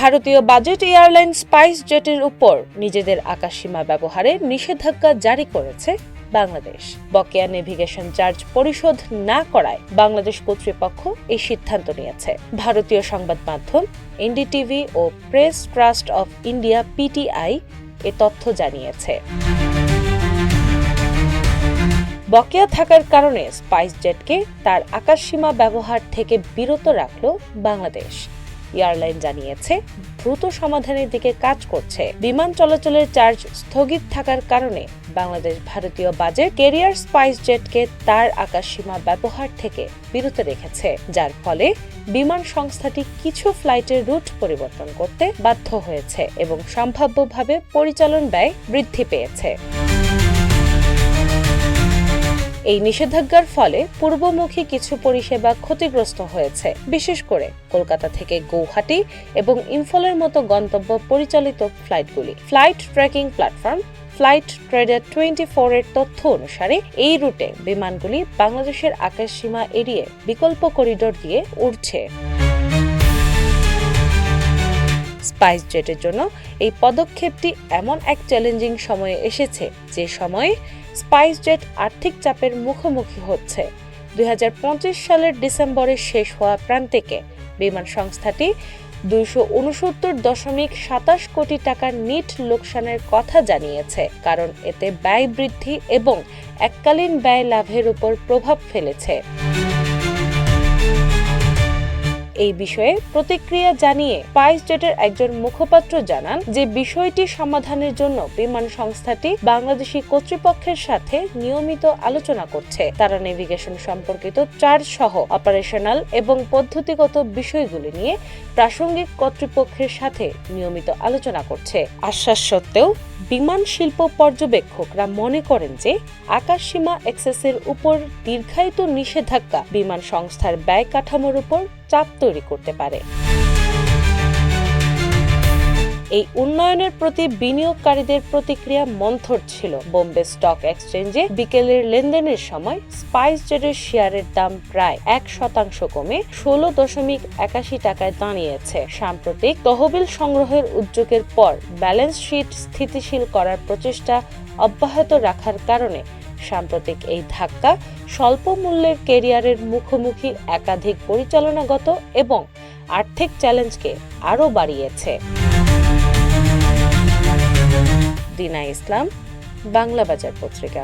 ভারতীয় budget airline spice জেটের উপর নিজেদের আকাশসীমা ব্যবহারে নিষেধাজ্ঞা জারি করেছে বাংলাদেশ। বকেয়া নেভিগেশন চার্জ পরিশোধ না করায় বাংলাদেশ কর্তৃপক্ষ এই সিদ্ধান্ত নিয়েছে। ভারতীয় সংবাদ মাধ্যম এনডিটিভি ও Press Trust of India PTI এ তথ্য জানিয়েছে। বকেয়া থাকার কারণে স্পাইস জেটকে তার আকাশসীমা ব্যবহার থেকে বিরত রাখল বাংলাদেশ। এয়ারলাইন জানিয়েছে দ্রুত সমাধানের দিকে কাজ করছে। বিমান চলাচলের চার্জ স্থগিত থাকার কারণে বাংলাদেশ ভারতীয় বাজেট ক্যারিয়ার স্পাইস জেটকে তার আকাশসীমা ব্যবহার থেকে বিরত রেখেছে, যার ফলে বিমান সংস্থাটি কিছু ফ্লাইটের রুট পরিবর্তন করতে বাধ্য হয়েছে এবং সম্ভাব্যভাবে পরিচালন ব্যয় বৃদ্ধি পেয়েছে। এই নিষেধাজ্ঞার ফলে পূর্বমুখী কিছু পরিষেবা ক্ষতিগ্রস্ত হয়েছে, বিশেষ করে কলকাতা থেকে গৌহাটি এবং ইম্ফলের মতো গন্তব্য পরিচালিত ফ্লাইটগুলি। Flight tracking platform Flightradar 24 এর তথ্য অনুসারে এই রুটে বিমানগুলি বাংলাদেশের আকাশসীমা এড়িয়ে বিকল্প করিডোর দিয়ে উড়ছে। স্পাইস জেটের জন্য এই পদক্ষেপটি এমন এক চ্যালেঞ্জিং সময়ে এসেছে যে সময়ে স্পাইস জেট আর্থিক চাপের মুখোমুখি হচ্ছে। 2025 সালের ডিসেম্বরে শেষ হওয়া প্রান্তিকে বিমান সংস্থাটি 269.27 কোটি টাকার নিট লোকসানের কথা জানিয়েছে, কারণ এতে ব্যয় বৃদ্ধি এবং এককালীন ব্যয় লাভের উপর প্রভাব ফেলেছে। এই বিষয়ে প্রতিক্রিয়া জানিয়ে স্পাইস জেটের একজন মুখপাত্র জানান যে বিষয়টি সমাধানের জন্য বিমান সংস্থাটি বাংলাদেশি কর্তৃপক্ষের সাথে নিয়মিত আলোচনা করছে। তারা নেভিগেশন সম্পর্কিত চার্জ সহ অপারেশনাল এবং পদ্ধতিগত বিষয়গুলি নিয়ে প্রাসঙ্গিক কর্তৃপক্ষের সাথে নিয়মিত আলোচনা করছে। আশ্বাস সত্ত্বেও বিমান শিল্প পর্যবেক্ষকরা মনে করেন যে আকাশসীমা অ্যাক্সেসের উপর দীর্ঘায়িত নিষেধাজ্ঞা বিমান সংস্থার ব্যয় কাঠামোর উপর চাপ তৈরি করতে পারে। এই উন্নয়নের প্রতি বিনিয়োগকারীদের প্রতিক্রিয়া মন্থর ছিল। বোম্বে স্টক এক্সচেঞ্জে বিকেলের লেনদেনের সময় স্পাইস জেটের শেয়ারের দাম প্রায় 1% কমে 16.81 টাকায় দাঁড়িয়েছে। সাম্প্রতিক তহবিল সংগ্রহের উদ্যোগের পর ব্যালেন্স শিট স্থিতিশীল করার প্রচেষ্টা অব্যাহত রাখার কারণে সাম্প্রতিক এই ধাক্কা স্বল্প মূল্যের ক্যারিয়ারের মুখোমুখি একাধিক পরিচালনাগত এবং আর্থিক চ্যালেঞ্জকে আরও বাড়িয়েছে। দিনা ইসলাম, বাংলা বাজার পত্রিকা।